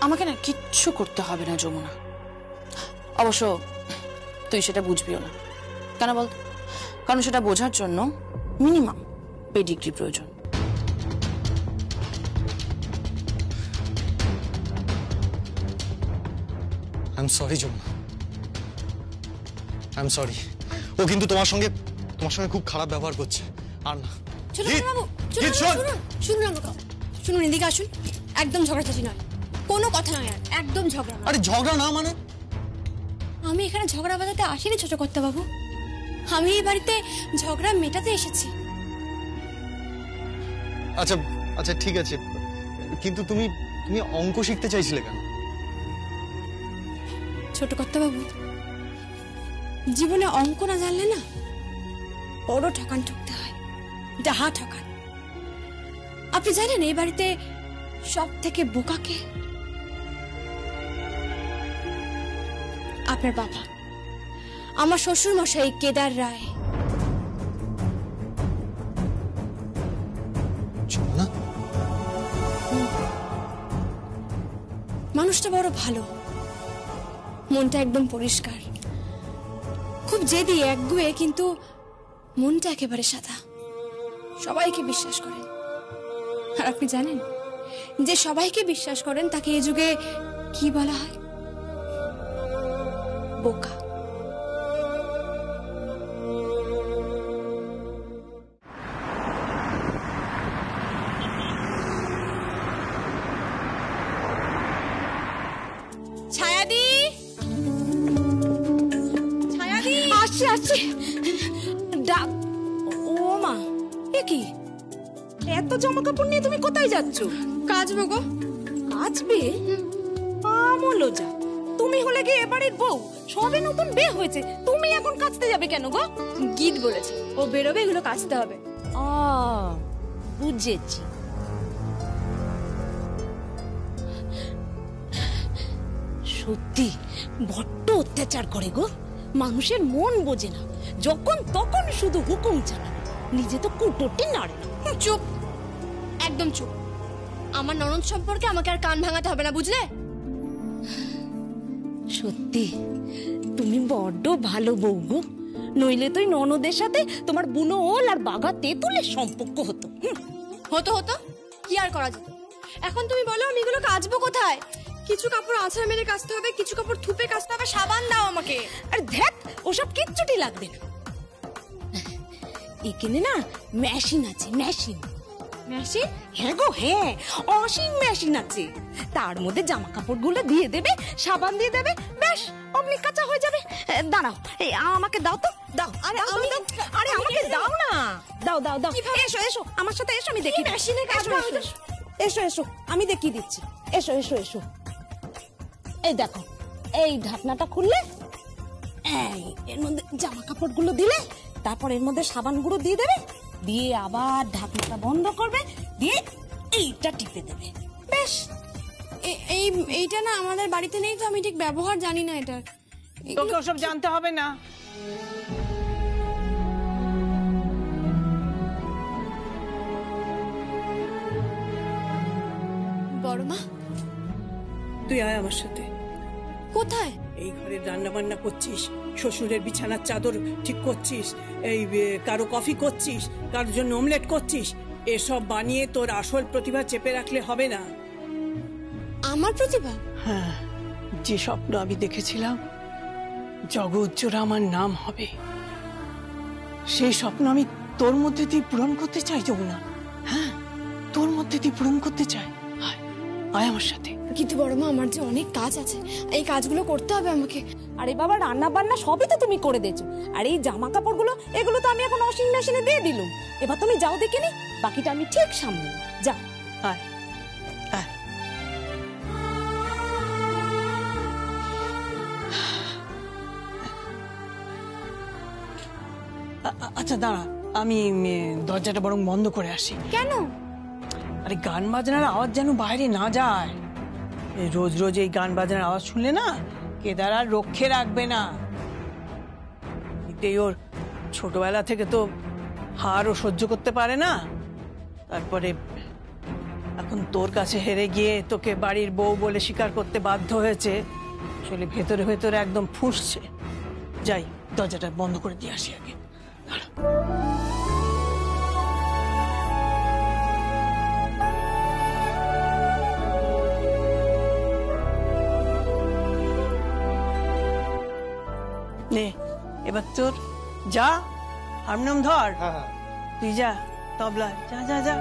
আমাকে না কিচ্ছু করতে হবে না যমুনা। অবশ্য তুই সেটা বুঝবিও না। কেন বল? কারণ সেটা বোঝার জন্য মিনিমাম পেডিগ্রি প্রয়োজন। I am sorry Jamuna, I am sorry. ও কিন্তু তোমার সঙ্গে খুব খারাপ ব্যবহার করছে। আর না শুনুন, এদিকে আসুন। একদম ঝগড়াঝাটি নয়, কোনো কথা নয়, আর একদম ঝগড়া। আরে ঝগড়া না মানে? আমি এখানে ঝগড়া বাজাতে আসিনি ছোট কর্তা বাবু, আমি এই বাড়িতে ঝগড়া মেটাতে এসেছি। আচ্ছা আচ্ছা ঠিক আছে, কিন্তু তুমি অঙ্ক শিখতে চাইছিলে কেন? ছোট কর্তা বাবু, জীবনে অঙ্ক না জানলে না বড় ঠকান ঠকতে হয়, ডাহা ঠকান। আপনি জানেন এই বাড়িতে সব থেকে বোকা কে? আপনার বাবা, আমার শ্বশুর মশাই কেদার রায়। মানুষটা বড় ভালো, মনটা একদম পরিষ্কার, খুব জেদি একগুঁয়ে, কিন্তু মনটা একেবারে সাদা। সবাইকে বিশ্বাস করেন। আর আপনি জানেন যে সবাইকে বিশ্বাস করেন তাকে এই যুগে কি বলা হয়? বোকা। ছায়াদি, ছায়াদি, আসছি আসছি। ডাক। ও মা, এ কি? এত জামা কাপড় নিয়ে তুমি কোথায় যাচ্ছ? কাচবো গো। কাচবে? আমলজা, তুমি হলে কি এবাড়ির বউ? সবে নতুন বিয়ে হয়েছে, তুমি এখন কাচতে যাবে কেন গো? গীত বলেছে ও বেরোবে, এগুলো কাচতে হবে। বুঝেছি। সত্যি বড্ড অত্যাচার করে গো, মানুষের মন বোঝে না, যখন তখন শুধু হুকুম চালায়, নিজে তো কুটোটি নাড়ে না। চুপ, একদম চুপ। আমার ননদ সম্পর্কে আমাকে আর কান ভাঙাতে হবে না, বুঝলে? সত্যি তুমি বড্ড ভালো বউ গো, নইলে তো ননদের সাথে তোমার বুনো ওল আর বাঘা তেঁতুলের সম্পর্ক হতো। হতো হতো, কি আর করা যেত? এখন তুমি বলো আমি এগুলো কাচবো কোথায়? কিছু কাপড় আছাড় মেরে কাচতে হবে, কিছু কাপড় থুপে কাচতে হবে। সাবান দাও আমাকে। আর ধ্যাত, ওসব কিচ্ছুটি লাগবে না। এখানে না মেশিন আছে, মেশিন। মেশিন? হ্যাঁ গো হ্যাঁ, ওয়াশিং মেশিন আছে। তার মধ্যে জামা কাপড়গুলো দিয়ে দেবে, সাবান দিয়ে দেবে, ব্যাস অমনি কাঁচা হয়ে যাবে। দাঁড়াও, এই আমাকে দাও তো, দাও। আরে আমাকে দাও না, দাও দাও দাও। এসো এসো আমার সাথে, এসো আমি দেখি। মেশিনে কাচবো? এসো এসো আমি দেখিয়ে দিচ্ছি। এসো এসো এসো। এই দেখো, এই ঢাকনাটা খুললে, এই এর মধ্যে জামা কাপড়গুলো দিলে, তারপর এর মধ্যে সাবান গুঁড়ো দিয়ে দেবে, দিয়ে আবার ঢাকনাটা বন্ধ করবে, দিয়ে এইটা টিপে দেবে, বেশ। এইটা না আমাদের বাড়িতে নেই তো, আমি ঠিক ব্যবহার জানি না এটার। তোকে ওসব জানতে হবে না। বড় মা, তুই আয় আমার সাথে। কোথায়? এই ঘরে রান্না বান্না করছিস, শ্বশুরের বিছানার চাদর ঠিক করছিস, এই কারো কফি করছিস, কারোর জন্য অমলেট করছিস। এসব বানিয়ে তোর আসল প্রতিভা চেপে রাখলে হবে না। আমার প্রতিভা? হ্যাঁ, যে স্বপ্ন আমি দেখেছিলাম জগৎ জোড়া আমার নাম হবে, সেই স্বপ্ন আমি তোর মধ্যে দিয়ে পূরণ করতে চাই যমুনা। হ্যাঁ, তোর মধ্যে দিয়ে পূরণ করতে চাই। আয় আমার সাথে। কিন্তু বড় মা, আমার যে অনেক কাজ আছে, এই কাজগুলো করতে হবে আমাকে। আরে বাবা, রান্না বান্না সবই তো তুমি করে দিয়েছো, আর এই জামা কাপড়গুলো এগুলো তো আমি এখন ওয়াশিং মেশিনে দিয়ে দিলুম। এবার তুমি যাও দেখে নি, বাকিটা আমি ঠিক সামনে। যাও। আয় আয়। আচ্ছা দাঁড়া, আমি দরজাটা বরং বন্ধ করে আসি। কেন? আরে গান বাজনার আওয়াজ যেন বাইরে না যায়। রোজ রোজ এই গান বাজনার আওয়াজ শুনলে না কেদার আর রক্ষে রাখবে না। এটাই ওর ছোটবেলা থেকে তো হারও সহ্য করতে পারে না, তারপরে যখন তোর কাছে হেরে গিয়ে তোকে বাড়ির বউ বলে স্বীকার করতে বাধ্য হয়েছে, আসলে ভেতরে ভেতরে একদম ফুঁসছে। যাই, দরজাটা বন্ধ করে দিয়ে আসি আগে। দাঁড়া। নে, এবার তোর যা, হারমোনিয়াম ধর। হ্যাঁ হ্যাঁ। তুই যা, তবলা যা যা যা।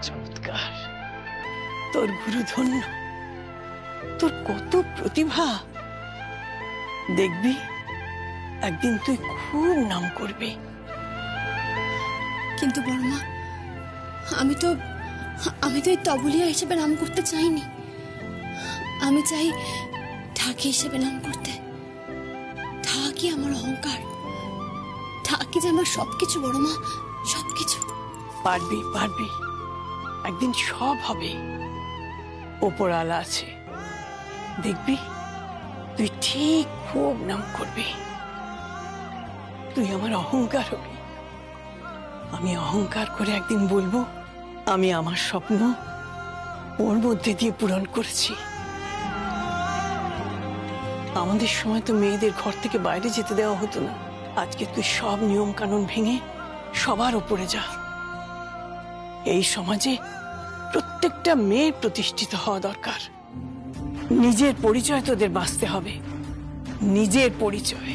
চমৎকার, তোর গুরুধন্য, তোর কত প্রতিভা। দেখবি একদিন তুই খুব নাম করবি। কিন্তু বড়মা, আমি তো এই তবলিয়া হিসেবে নাম করতে চাইনি। আমি চাই ঢাকি হিসেবে নাম করতে। ঢাকি আমার অহংকার, ঢাকি যে আমার সবকিছু, বড় মা, সবকিছু। পারবি পারবি, একদিন সব হবে। ওপরওয়ালা আছে, দেখবি তুই ঠিক খুব নাম করবি। তুই আমার অহংকার হবি। আমি অহংকার করে একদিন বলবো আমি আমার স্বপ্ন ওর মধ্যে দিয়ে পূরণ করেছি। আমাদের সময় তো মেয়েদের ঘর থেকে বাইরে যেতে দেওয়া হতো না। আজকে তুই সব নিয়ম কানুন ভেঙে সবার উপরে যা। এই সমাজে প্রত্যেকটা মেয়ে প্রতিষ্ঠিত হওয়া দরকার। নিজের পরিচয় তোদের বাঁচতে হবে, নিজের পরিচয়।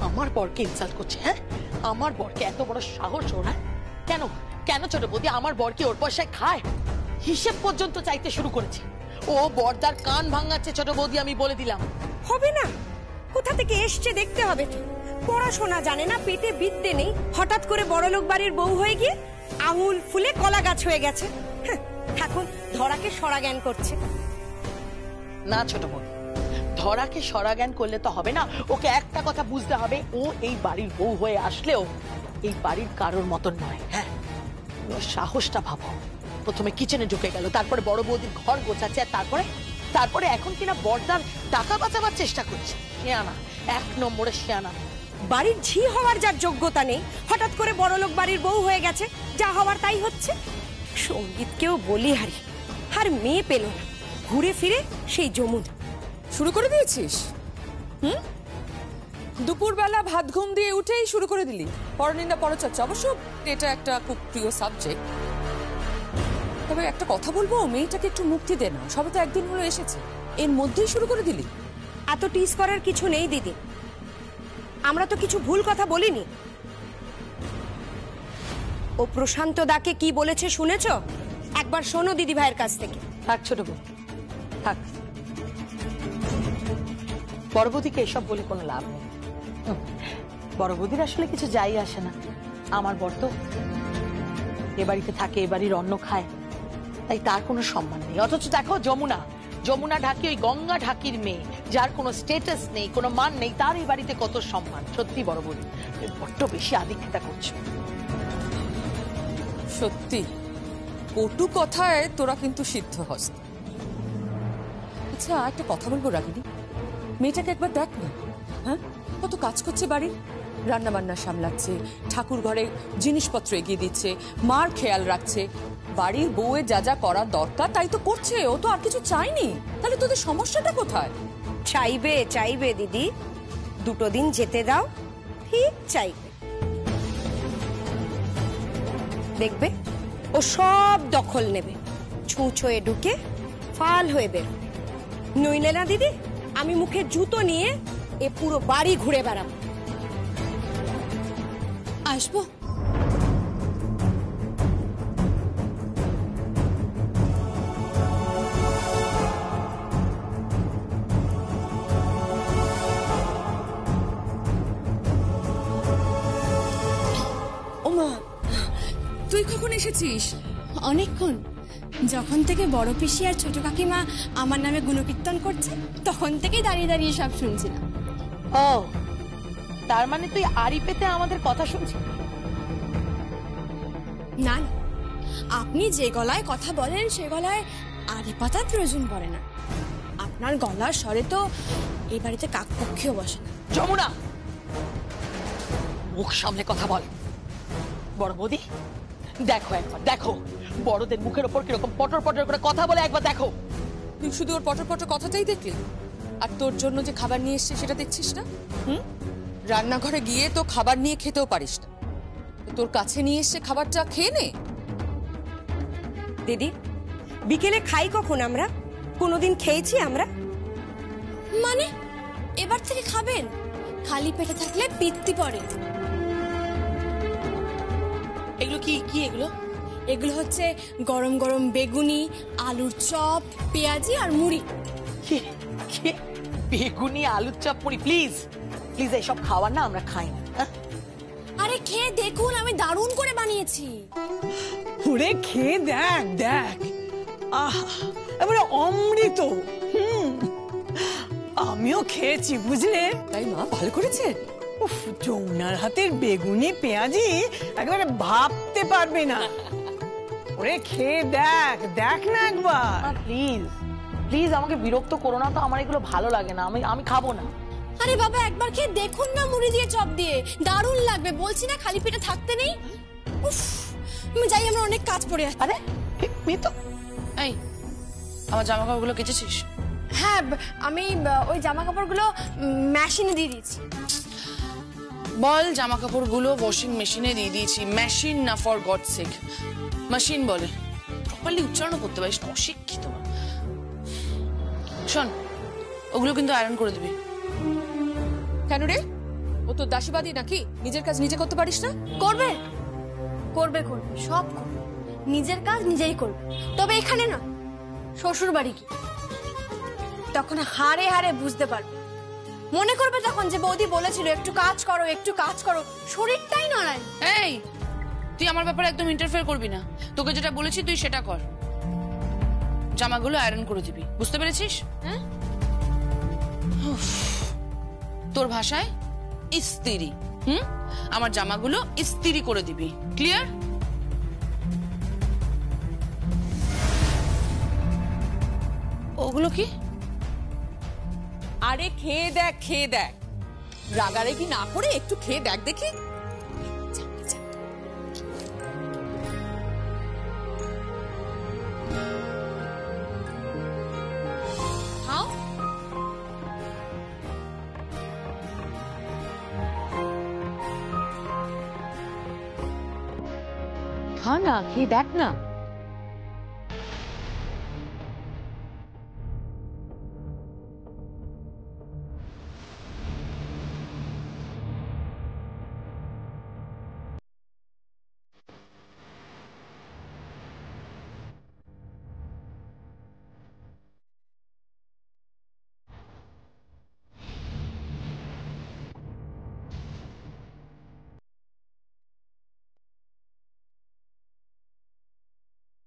আমার বরকে ইনসাল্ট করছে? হ্যাঁ, আমার বরকে এত বড় সাহস ওর! কেন কেন ছোট বৌদি আমার বরকে ওর পয়সায় খায়? হিসেব পর্যন্ত চাইতে শুরু করেছে। ও বরদার কান ভাঙাচ্ছে ছোট বৌদি, আমি বলে দিলাম। হবে না, কোথা থেকে এসছে দেখতে হবে তো। পড়াশোনা জানে না, পেটে বিদ্যে নেই, হঠাৎ করে বড়লোক বাড়ির বউ হয়ে গিয়ে আঙুল ফুলে কলা গাছ হয়ে গেছে। হ্যাঁ, এখন ধরাকে সরা জ্ঞান করছে। না ছোট বৌদি, ধরাকে সরা জ্ঞান করলে তো হবে না। ওকে একটা কথা বুঝতে হবে, ও এই বাড়ির বউ হয়ে আসলেও এই বাড়ির কারোর মতন নয়। হ্যাঁ, ওর সাহসটা ভাবো। প্রথমে কিচেনে ঢুকে গেল, তারপরে বড় বৌদির ঘর গোছাচ্ছে, আর তারপরে এখন কিনা বর্দার টাকা বাঁচাবার চেষ্টা করছে। শেয়ানা, এক নম্বরে শেয়ানা। বাড়ির ঝি হওয়ার যার যোগ্যতা নেই, হঠাৎ করে বড়লোক বাড়ির বউ হয়ে গেছে, যা হওয়ার তাই হচ্ছে। সঙ্গীতকেও বলি হারি, আর মেয়ে পেল না, ঘুরে ফিরে সেই যমুনা। শুরু করে দিয়েছিস? দুপুরবেলা ভাত ঘুম দিয়ে উঠেই শুরু করে দিলি পরনিন্দা পরচর্চা। অবশ্য এটা একটা খুব প্রিয় সাবজেক্ট। তবে একটা কথা বলবো, মেয়েটাকে একটু মুক্তি দে না। সবে তো একদিন হলো এসেছে, এর মধ্যেই শুরু করে দিলি। এত টিস করার কিছু নেই দিদি, আমরা তো কিছু ভুল কথা বলিনি। ও প্রশান্ত দাকে কি বলেছে শুনেছ? একবার শোনো দিদি ভাইয়ের কাছ থেকে। থাক ছোট বউ, থাক। বড় বৌদিকে এসব বলে কোনো লাভ নেই। বড় বৌদির আসলে কিছু যাই আসে না। আমার বর তো এ বাড়িতে থাকে, এ বাড়ির অন্ন খায়, তাই তার কোনো সম্মান নেই। অথচ দেখো যমুনা ঢাকি, ওই গঙ্গা ঢাকির মেয়ে, যার কোনো স্ট্যাটাস নেই, কোনো মান নেই, তার এই বাড়িতে কত সম্মান। সত্যি বড় বৌদি বড্ড বেশি আদিক্ষেতা করছো। সত্যি কটু কথায় তোরা কিন্তু সিদ্ধ হস্ত। আচ্ছা, একটা কথা বলবো রাগিনী, মেয়েটাকে একবার দেখ না। হ্যাঁ, কত কাজ করছে বাড়ির, রান্না বান্না সামলাচ্ছে, ঠাকুর ঘরে জিনিসপত্র এগিয়ে দিচ্ছে, মার খেয়াল রাখছে। বাড়ির বউয়ের যা যা করার দরকার তাই তো করছে, ও তো আর কিছু চায়নি। তাহলে তোদের সমস্যাটা কোথায়? চাইবে দিদি, দুটো দিন যেতে দাও, ঠিক চাইবে। দেখবে ও সব দখল নেবে, ছুঁচ হয়ে ঢুকে ফাল হয়ে বেরোবে। নইলে না দিদি, আমি মুখে জুতো নিয়ে এ পুরো বাড়ি ঘুরে বেড়াবো। আসবো? ওমা, তুই কখন এসেছিস? অনেকক্ষণ। যখন থেকে বড় পিসি আর ছোট কাকিমা আমার নামে গুণকীর্তন করছে, তখন থেকেই দাঁড়িয়ে দাঁড়িয়ে সব শুনছিলাম। ও, তার মানে তুই আড়ি পেতে আমাদের কথা শুনছিস? না না, আপনি যে গলায় কথা বলেন সে গলায় আড়ি পাতার প্রয়োজন পড়ে না। আপনার গলার স্বরে তো এই বাড়িতে কাকপক্ষেও বসে না। যমুনা, মুখ সামলে কথা বল। বড় বৌদি দেখো, একবার দেখো বড়দের মুখের ওপর কিরকম পটর পটর করে কথা বলে, একবার দেখো। তুই শুধু ওর পটর পটর কথাটাই দেখলি, আর তোর জন্য যে খাবার নিয়ে এসছে সেটা দেখছিস না? রান্নাঘরে গিয়ে তো খাবার নিয়ে খেতেও পারিস না, তোর কাছে নিয়ে এসছে খাবারটা খেয়ে নে। দিদি, বিকেলে খাই কখন আমরা? কোনোদিন খেয়েছি আমরা? মানে এবার থেকে খাবেন? খালি পেটে থাকলে পিত্তি পড়ে। এগুলো কি কি এগুলো? এগুলো হচ্ছে গরম গরম বেগুনি, আলুর চপ, পেঁয়াজি আর মুড়ি। কি কি বেগুনি আলুর চপ মুড়ি, প্লিজ প্লিজ এইসব খাবার না আমরা খাই না। আরে খেয়ে দেখুন, আমি দারুণ করে বানিয়েছি। ওরে খেয়ে দেখ দেখ, আহ এবারে অমৃত। আমিও খেয়েছি বুঝলে। তাই মা ভালো করেছে। উফ, যমুনার হাতের বেগুনি পেঁয়াজি একেবারে ভাবতে পারবে না। ওরে খেয়ে দেখ দেখ না একবার। প্লিজ প্লিজ আমাকে বিরক্ত করো না তো, আমার এগুলো ভালো লাগে না, আমি খাবো না। আরে বাবা একবার খেয়ে দেখুন না, মুড়ি দিয়ে চপ দিয়ে দারুণ লাগবে। বলছি না খালি পেটে থাকতে নেই। উফ, আমি যাই, আমার অনেক কাজ পড়ে আছে। আরে মেয়ে তো, এই আমার জামা কাপড়গুলো কেচেছিস? হ্যাঁ, আমি ওই জামা কাপড়গুলো মেশিনে দিয়ে দিয়েছি। বল জামা কাপড়গুলো ওয়াশিং মেশিনে দিয়ে দিয়েছি। মেশিন না, ফর গড সেক মেশিন বলে। প্রপারলি উচ্চারণ করতে পারিস না, অশিক্ষিত। শোন, ওগুলো কিন্তু আয়রন করে দিবি। কেন রে, ও তো দাসীবাদী নাকি? নিজের কাজ নিজে করতে পারিস না? করবে করবে করবে, সব করবে, নিজের কাজ নিজেই করবে। তবে এখানে না, শ্বশুর বাড়ি কি তখন হারে হারে বুঝতে পারবে। মনে করবে তখন যে বৌদি বলেছিল একটু কাজ করো একটু কাজ করো, শরীরটাই নড়ায়। এই তুই আমার ব্যাপারে একদম ইন্টারফেয়ার করবি না। তোকে যেটা বলেছি তুই সেটা কর। জামাগুলো আয়রন করে দিবি, বুঝতে পেরেছিস? হ্যাঁ, তোর ভাষায় ইস্তিরি। আমার জামাগুলো ইস্তিরি করে দিবি, ক্লিয়ার? ওগুলো কি? আরে খেয়ে দেখ খেয়ে দেখ, রাগারাগি না করে একটু খেয়ে দেখ দেখি। খাও। খা না, খেয়ে দেখ না।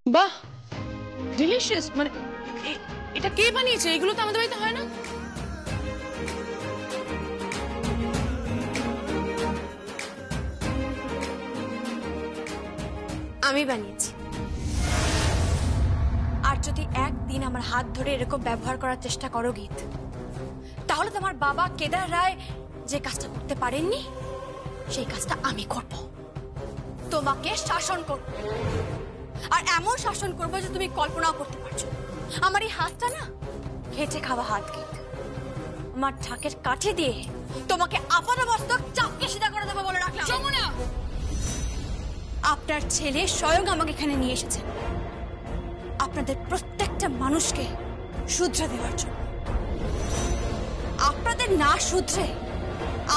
বাহ, ডিলিশিয়াস। মানে এটা কে বানিয়েছে? এগুলো তো আমাদের বাড়িতে হয় না। আমি বানিয়েছি। আর যদি একদিন আমার হাত ধরে এরকম ব্যবহার করার চেষ্টা করো গীত, তাহলে তোমার বাবা কেদার রায় যে কাজটা করতে পারেননি সেই কাজটা আমি করব। তোমাকে শাসন করব, আর এমন শাসন করবো যে তুমি কল্পনাও করতে পারছো। আমার এই হাতটা না খেটে খাওয়া হাত গীত। আমার ঢাকের কাঠি দিয়ে তোমাকে আপাদমস্তক চাপকে সিধা করে দেবো বলে রাখলাম। যমুনা, আপনার ছেলে স্বয়ং আমাকে এখানে নিয়ে এসেছেন আপনাদের প্রত্যেকটা মানুষকে শুধরে দেওয়ার জন্য। আপনাদের না শুধরে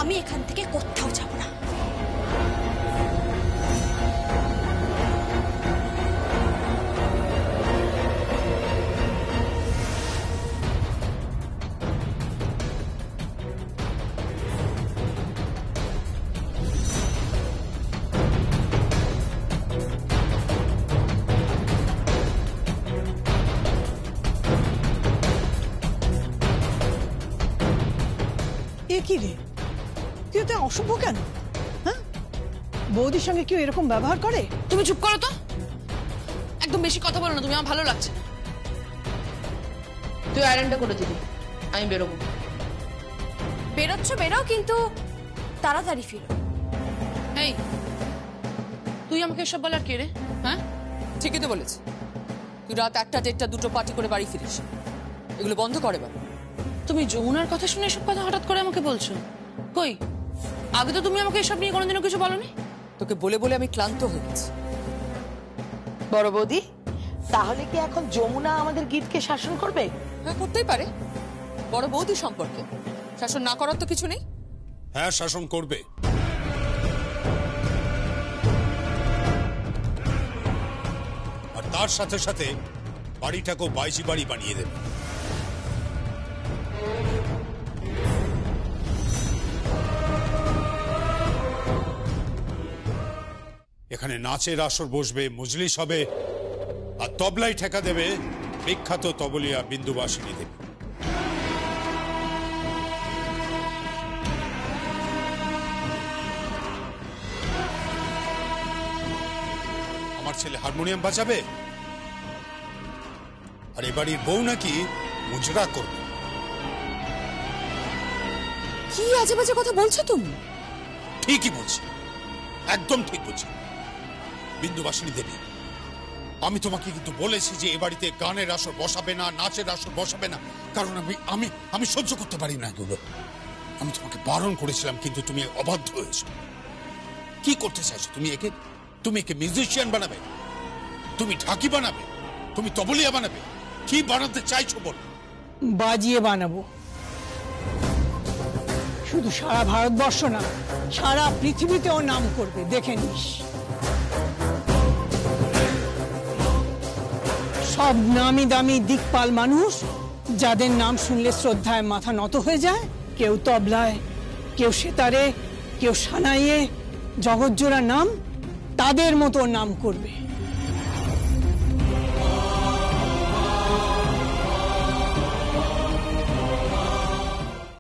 আমি এখান থেকে কোথাও যাব না। কি রে, তুই তো অশুভ কেন? হ্যাঁ, বৌদির সঙ্গে কেউ এরকম ব্যবহার করে? তুমি চুপ করো তো, একদম বেশি কথা বলো না তুমি, আমার ভালো লাগছে না। তুই আয়রনটা করে দিবি, আমি বেরোবো। বেরোচ্ছ বেরো, কিন্তু তাড়াতাড়ি ফিরো। এই তুই আমাকে এসব বলার কে রে? হ্যাঁ, ঠিকই তো বলেছি। তুই রাত 1টা 1:30 2টো পার্টি করে বাড়ি ফিরিস, এগুলো বন্ধ করে এবার। তুমি যমুনার কথা শুনে এসব কথা হঠাৎ করে আমাকে বলছো? কই, আগে তো তুমি আমাকে এসব নিয়ে কোনোদিনও কিছু বলোনি। তোকে বলে বলে আমি ক্লান্ত হয়ে গেছি। বড় বৌদি, তাহলে কি এখন যমুনা আমাদের গীতকে শাসন করবে? হ্যাঁ, করতেই পারে। বড় বৌদি সম্পর্কে শাসন না করার তো কিছু নেই। হ্যাঁ, শাসন করবে। আর তার সাথে সাথে বাড়িটাকেও বাইজি বাড়ি বানিয়ে দেবে। এখানে নাচের আসর বসবে, মজলিস হবে, আর তবলাই ঠেকা দেবে বিখ্যাত তবলিয়া বিন্দুবাসিনী দেবী। আমার ছেলে হারমোনিয়াম বাজাবে, আর এবাড়ির বউ নাকি মুজরা করবে। কি আজে বাজে কথা বলছো তুমি? ঠিকই বলছি, একদম ঠিক বলছি। বিন্দুবাসিনী দেবী, আমি তোমাকে কিন্তু বলেছি যে এ বাড়িতে গানের আসর বসাবে না, নাচের আসর বসাবে না, কারণ আমি সহ্য করতে পারি না এগুলো। আমি তোমাকে বারণ করেছিলাম, কিন্তু তুমি অবাধ্য হয়েছো। কি করতে চাইছো তুমি? একে মিউজিশিয়ান বানাবে, তুমি ঢাকি বানাবে, তুমি তবলিয়া বানাবে, কি বানাতে চাইছো বল? বাজিয়ে বানাবো। শুধু সারা ভারতবর্ষ না, সারা পৃথিবীতেও নাম করবে, দেখে নিস। সব নামি দামি দিকপাল মানুষ, যাদের নাম শুনলে শ্রদ্ধায় মাথা নত হয়ে যায়, কেউ তবলায়, কেউ সেতারে, কেউ সানাইয়ে, জগৎজোড়া নাম, তাদের মতো নাম করবে।